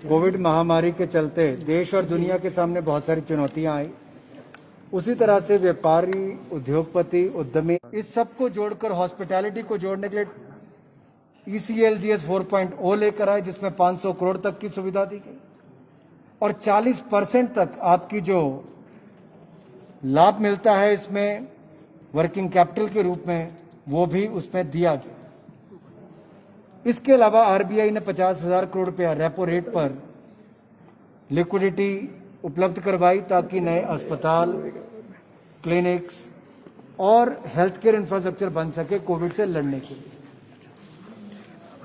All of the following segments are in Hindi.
कोविड महामारी के चलते देश और दुनिया के सामने बहुत सारी चुनौतियां आई। उसी तरह से व्यापारी, उद्योगपति, उद्यमी, इस सब को जोड़कर हॉस्पिटैलिटी को जोड़ने के लिए ECLGS 4.0 लेकर आए, जिसमें 500 करोड़ तक की सुविधा दी गई और 40% तक आपकी जो लाभ मिलता है इसमें वर्किंग कैपिटल के रूप में, वो भी उसमें दिया गया। इसके अलावा RBI ने 50,000 करोड़ रुपया रेपो रेट पर लिक्विडिटी उपलब्ध करवाई ताकि नए अस्पताल, क्लिनिक्स और हेल्थ केयर इंफ्रास्ट्रक्चर बन सके कोविड से लड़ने के लिए।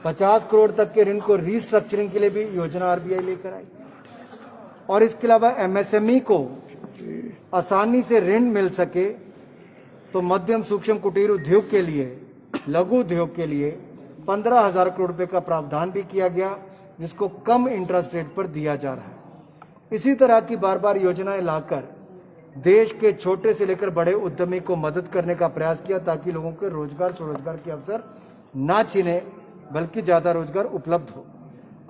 50 करोड़ तक के ऋण को रीस्ट्रक्चरिंग के लिए भी योजना RBI लेकर आई और इसके अलावा MSME को आसानी से ऋण मिल सके तो मध्यम सूक्ष्म कुटीर उद्योग के लिए, लघु उद्योग के लिए 15,000 करोड़ रुपए का प्रावधान भी किया गया, जिसको कम इंटरेस्ट रेट पर दिया जा रहा है। इसी तरह की बार बार योजनाएं लाकर देश के छोटे से लेकर बड़े उद्यमी को मदद करने का प्रयास किया ताकि लोगों के रोजगार स्वरोजगार के अवसर ना छीने बल्कि ज्यादा रोजगार उपलब्ध हो।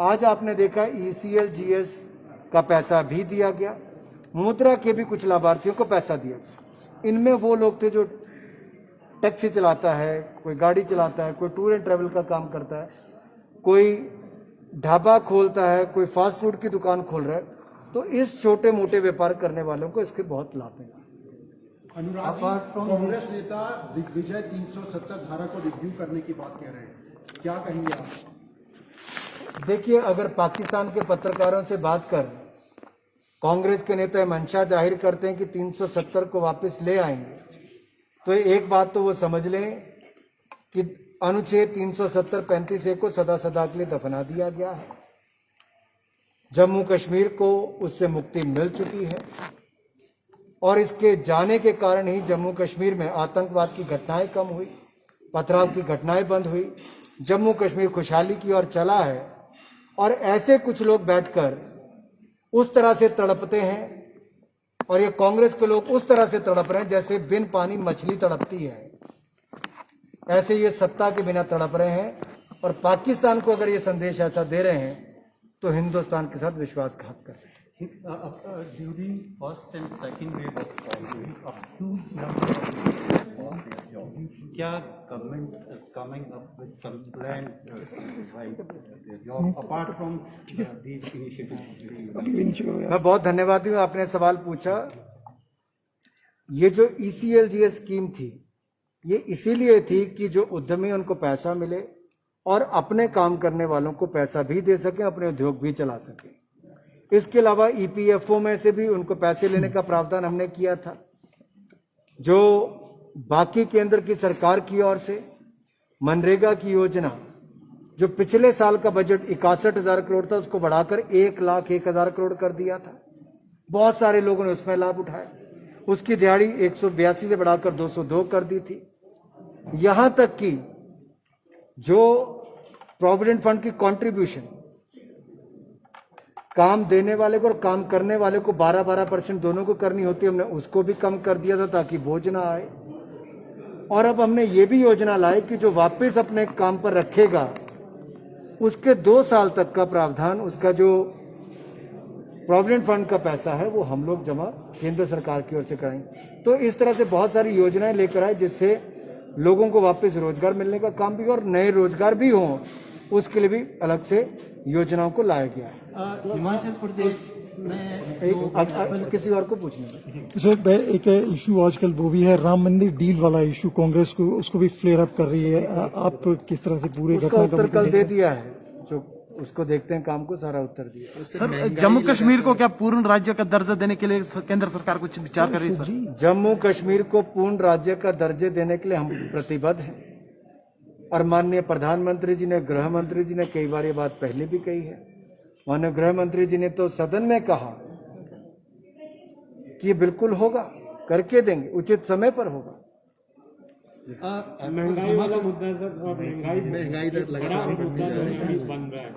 आज आपने देखा ECLGS का पैसा भी दिया गया, मुद्रा के भी कुछ लाभार्थियों को पैसा दिया। इनमें वो लोग थे जो टैक्सी चलाता है, कोई गाड़ी चलाता है, कोई टूर एंड ट्रैवल का काम करता है, कोई ढाबा खोलता है, कोई फास्ट फूड की दुकान खोल रहा है। तो इस छोटे मोटे व्यापार करने वालों को इसके बहुत लाभ है। अनुराग, कांग्रेस नेता दिग्विजय 370 धारा को रिव्यू करने की बात कह रहे हैं, क्या कहेंगे आप? देखिए, अगर पाकिस्तान के पत्रकारों से बात कर कांग्रेस के नेता मंशा जाहिर करते हैं कि 370 को वापस ले आएंगे, तो एक बात तो वो समझ लें कि अनुच्छेद 370-35A को सदा सदा के लिए दफना दिया गया है। जम्मू कश्मीर को उससे मुक्ति मिल चुकी है और इसके जाने के कारण ही जम्मू कश्मीर में आतंकवाद की घटनाएं कम हुई, पथराव की घटनाएं बंद हुई, जम्मू कश्मीर खुशहाली की ओर चला है। और ऐसे कुछ लोग बैठकर उस तरह से तड़पते हैं और ये कांग्रेस के लोग उस तरह से तड़प रहे हैं जैसे बिन पानी मछली तड़पती है, ऐसे ये सत्ता के बिना तड़प रहे हैं। और पाकिस्तान को अगर ये संदेश ऐसा दे रहे हैं तो हिंदुस्तान के साथ विश्वासघात कर रहे हैं। During first and second wave of COVID, a huge number of क्या government is coming up with some plan job apart from these initiatives? मैं बहुत धन्यवादी हूँ, आपने सवाल पूछा। ये जो ECLGS स्कीम थी, ये इसीलिए थी कि जो उद्यमी उनको पैसा मिले और अपने काम करने वालों को पैसा भी दे सके, अपने उद्योग भी चला सके। इसके अलावा EPFO में से भी उनको पैसे लेने का प्रावधान हमने किया था। जो बाकी केंद्र की सरकार की ओर से मनरेगा की योजना, जो पिछले साल का बजट 61,000 करोड़ था, उसको बढ़ाकर 1,01,000 करोड़ कर दिया था। बहुत सारे लोगों ने उसमें लाभ उठाया। उसकी दिहाड़ी 182 से बढ़ाकर 202 कर दी थी। यहां तक कि जो प्रोविडेंट फंड की कंट्रीब्यूशन काम देने वाले को और काम करने वाले को 12% दोनों को करनी होती है, हमने उसको भी कम कर दिया था ताकि बोझ ना आए। और अब हमने ये भी योजना लाई कि जो वापस अपने काम पर रखेगा उसके 2 साल तक का प्रावधान, उसका जो प्रोविडेंट फंड का पैसा है वो हम लोग जमा केंद्र सरकार की ओर से कराएंगे। तो इस तरह से बहुत सारी योजनाएं लेकर आए जिससे लोगों को वापस रोजगार मिलने का काम भी और नए रोजगार भी हों, उसके लिए भी अलग से योजनाओं को लाया गया है। हिमाचल प्रदेश में किसी और को पूछना सर, एक इशू आजकल वो भी है राम मंदिर डील वाला इशू, कांग्रेस को उसको भी फ्लेयर अप कर रही है। आप किस तरह से पूरे उसका उत्तर कल दे दिया है, जो उसको देखते हैं काम को सारा उत्तर दिया। सर, जम्मू कश्मीर को क्या पूर्ण राज्य का दर्जा देने के लिए केंद्र सरकार कुछ विचार कर रही है? जम्मू कश्मीर को पूर्ण राज्य का दर्जे देने के लिए हम प्रतिबद्ध हैं और माननीय प्रधानमंत्री जी ने, गृह मंत्री जी ने कई बार ये बात पहले भी कही है। माननीय गृह मंत्री जी ने तो सदन में कहा कि ये बिल्कुल होगा, करके देंगे, उचित समय पर होगा। महंगाई वाला मुद्दा है सर, महंगाई बन रहा है।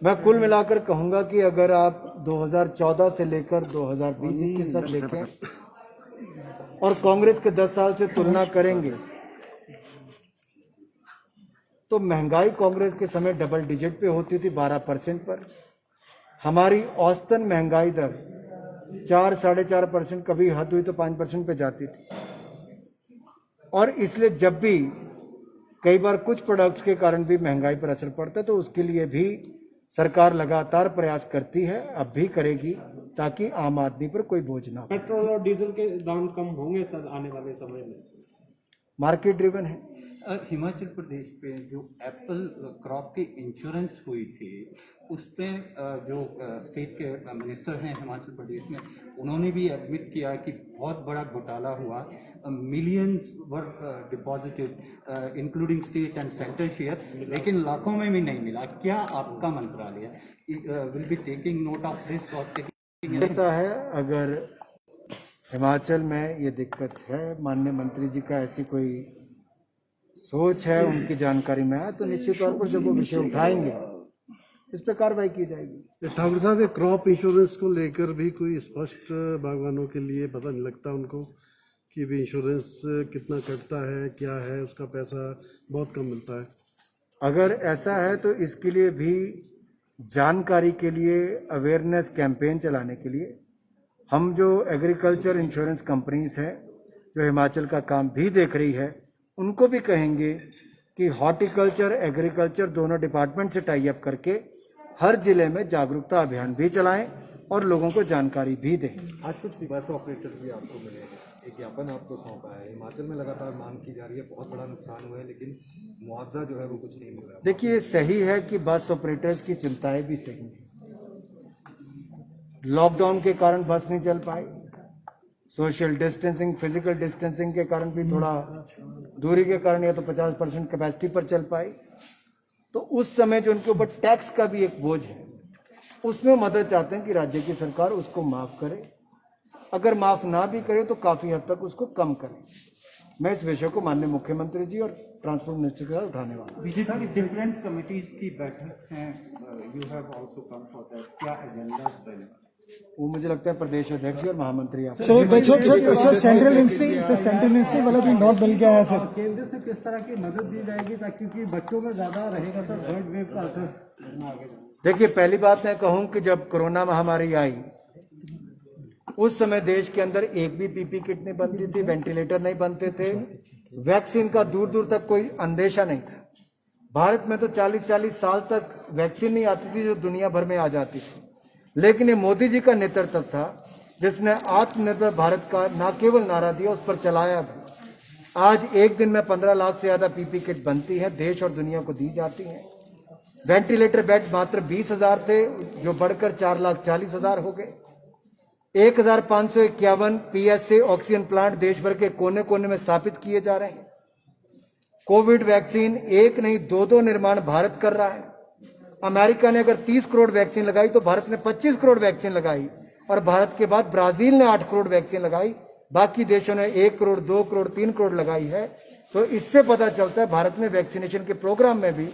मैं कुल मिलाकर कहूंगा कि अगर आप 2014 से लेकर 2020-21 तक देखें और कांग्रेस के 10 साल से तुलना करेंगे तो महंगाई कांग्रेस के समय डबल डिजिट पे होती थी 12% पर। हमारी औसतन महंगाई दर 4-4.5%, कभी हद हुई तो 5% पे जाती थी। और इसलिए जब भी कई बार कुछ प्रोडक्ट्स के कारण भी महंगाई पर असर पड़ता है तो उसके लिए भी सरकार लगातार प्रयास करती है, अब भी करेगी, ताकि आम आदमी पर कोई बोझ ना हो। पेट्रोल और डीजल के दाम कम होंगे सर आने वाले समय में? मार्केट ड्रिवन है। हिमाचल प्रदेश पे जो एप्पल क्रॉप की इंश्योरेंस हुई थी उस पे जो स्टेट के मिनिस्टर हैं हिमाचल प्रदेश में, उन्होंने भी एडमिट किया कि बहुत बड़ा घोटाला हुआ, millions were deposited including state and central share, लेकिन लाखों में भी नहीं मिला। क्या आपका मंत्रालय will be taking note of this और टेकिंग लगता है अगर हिमाचल में ये दिक्कत है, माननीय मंत्री जी का ऐसी कोई सोच है, उनकी जानकारी में है, तो निश्चित तौर पर जब वो विषय उठाएंगे इस पर कार्रवाई की जाएगी। ठाकुर साहब, ये क्रॉप इंश्योरेंस को लेकर भी कोई स्पष्ट बागवानों के लिए पता नहीं लगता उनको कि भी इंश्योरेंस कितना कटता है, क्या है, उसका पैसा बहुत कम मिलता है। अगर ऐसा है तो इसके लिए भी जानकारी के लिए अवेयरनेस कैंपेन चलाने के लिए हम जो एग्रीकल्चर इंश्योरेंस कंपनीज हैं जो हिमाचल का काम भी देख रही है, उनको भी कहेंगे कि हॉर्टिकल्चर एग्रीकल्चर दोनों डिपार्टमेंट से टाई अप करके हर जिले में जागरूकता अभियान भी चलाएं और लोगों को जानकारी भी दें। आज कुछ बस ऑपरेटर्स भी आपको मिले हैं, एक ज्ञापन आपको सौंपा है। हिमाचल में लगातार मांग की जा रही है, बहुत बड़ा नुकसान हुआ है, लेकिन मुआवजा जो है वो कुछ नहीं मिल रहा। देखिए, ये सही है कि बस ऑपरेटर्स की चिंताएं भी सही हैं। लॉकडाउन के कारण बस नहीं चल पाई, सोशल डिस्टेंसिंग, फिजिकल डिस्टेंसिंग के कारण भी थोड़ा दूरी के कारण या तो 50% कैपेसिटी पर चल पाई। तो उस समय जो उनके ऊपर टैक्स का भी एक बोझ है, उसमें मदद चाहते हैं कि राज्य की सरकार उसको माफ करे। अगर माफ ना भी करे तो काफी हद तक उसको कम करे। मैं इस विषय को माननीय मुख्यमंत्री जी और ट्रांसपोर्ट मिनिस्टर के साथ उठाने वाला हूँ। डिफरेंट कमिटीज की बैठक है, you have also come for that, क्या एजेंडा रहेगा? वो मुझे लगता है प्रदेश अध्यक्ष और महामंत्री आप सर सेंट्रल मिनिस्ट्री वाला भी नोट मिल गया है सर। केंद्र से किस तरह की मदद दी जाएगी ताकि क्योंकि बच्चों में ज्यादा रहेगा सर थर्ड वेव का असर आगे? देखिए, पहली बात मैं कहूं कि जब कोरोना महामारी आई उस समय देश के अंदर एक भी पीपी किट नहीं बनती थी, वेंटिलेटर नहीं बनते थे, वैक्सीन का दूर दूर तक कोई अंदेशा नहीं था। भारत में तो 40-40 साल तक वैक्सीन नहीं आती थी जो दुनिया भर में आ जाती थी। लेकिन ये मोदी जी का नेतृत्व था जिसने आत्मनिर्भर भारत का न केवल नारा दिया, उस पर चलाया भी। आज एक दिन में 15 लाख से ज्यादा पीपी किट बनती है, देश और दुनिया को दी जाती है। वेंटिलेटर बेड मात्र 20,000 थे जो बढ़कर 4,40,000 हो गए। 1,551 PSA ऑक्सीजन प्लांट देश भर के कोने कोने में स्थापित किए जा रहे हैं। कोविड वैक्सीन एक नहीं 2-2 निर्माण भारत कर रहा है। अमेरिका ने अगर 30 करोड़ वैक्सीन लगाई तो भारत ने 25 करोड़ वैक्सीन लगाई, और भारत के बाद ब्राजील ने 8 करोड़ वैक्सीन लगाई। बाकी देशों ने 1 करोड़, 2 करोड़, 3 करोड़ लगाई है। तो इससे पता चलता है भारत ने वैक्सीनेशन के प्रोग्राम में भी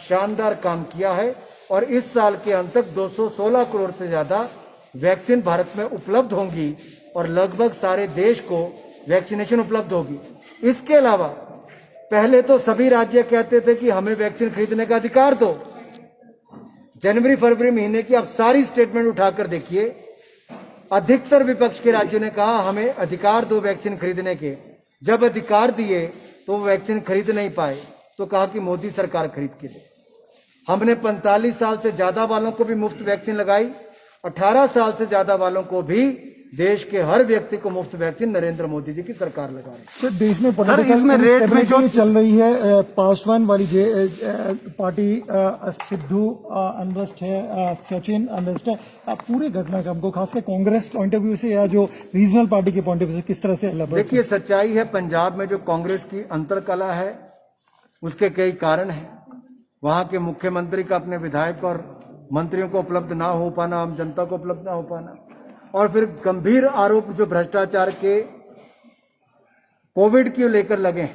शानदार काम किया है, और इस साल के अंत तक 216 करोड़ से ज्यादा वैक्सीन भारत में उपलब्ध होंगी और लगभग सारे देश को वैक्सीनेशन उपलब्ध होगी। इसके अलावा पहले तो सभी राज्य कहते थे कि हमें वैक्सीन खरीदने का अधिकार दो। जनवरी फरवरी महीने की आप सारी स्टेटमेंट उठाकर देखिए, अधिकतर विपक्ष के राज्यों ने कहा हमें अधिकार दो वैक्सीन खरीदने के। जब अधिकार दिए तो वो वैक्सीन खरीद नहीं पाए, तो कहा कि मोदी सरकार खरीद के दे। हमने 45 साल से ज्यादा वालों को भी मुफ्त वैक्सीन लगाई, 18 साल से ज्यादा वालों को भी देश के हर व्यक्ति को मुफ्त वैक्सीन नरेंद्र मोदी जी की सरकार लगा रही है। सर देश में सर, इसमें रेट में जो चल रही है, पासवान वाली पार्टी सिद्धू अनरेस्ट है, सचिन अनरेस्ट है, पूरे घटनाक्रम को खासकर कांग्रेस पॉइंट ऑफ व्यू से या जो रीजनल पार्टी के पॉइंट ऑफ व्यू से किस तरह से elaborate? देखिए, सच्चाई है पंजाब में जो कांग्रेस की अंतरकला है उसके कई कारण हैं। वहां के मुख्यमंत्री का अपने विधायक और मंत्रियों को उपलब्ध ना हो पाना, आम जनता को उपलब्ध ना हो पाना, और फिर गंभीर आरोप जो भ्रष्टाचार के कोविड के लेकर लगे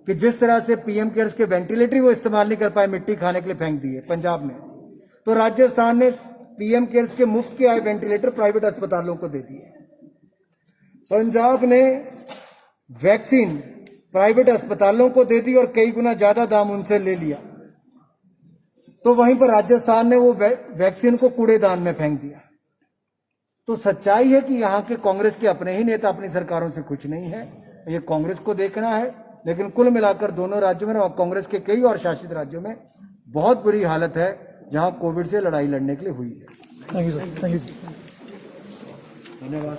कि जिस तरह से पीएम केयर्स के वेंटिलेटर वो इस्तेमाल नहीं कर पाए, मिट्टी खाने के लिए फेंक दिए पंजाब में, तो राजस्थान ने पीएम केयर्स के मुफ्त के आए वेंटिलेटर प्राइवेट अस्पतालों को दे दिए। पंजाब ने वैक्सीन प्राइवेट अस्पतालों को दे दी और कई गुना ज्यादा दाम उनसे ले लिया। तो वहीं पर राजस्थान ने वो वैक्सीन को कूड़ेदान में फेंक दिया। तो सच्चाई है कि यहाँ के कांग्रेस के अपने ही नेता अपनी सरकारों से खुश नहीं है, ये कांग्रेस को देखना है। लेकिन कुल मिलाकर दोनों राज्यों में और कांग्रेस के कई और शासित राज्यों में बहुत बुरी हालत है जहां कोविड से लड़ाई लड़ने के लिए हुई है। Thank you sir, thank you. धन्यवाद।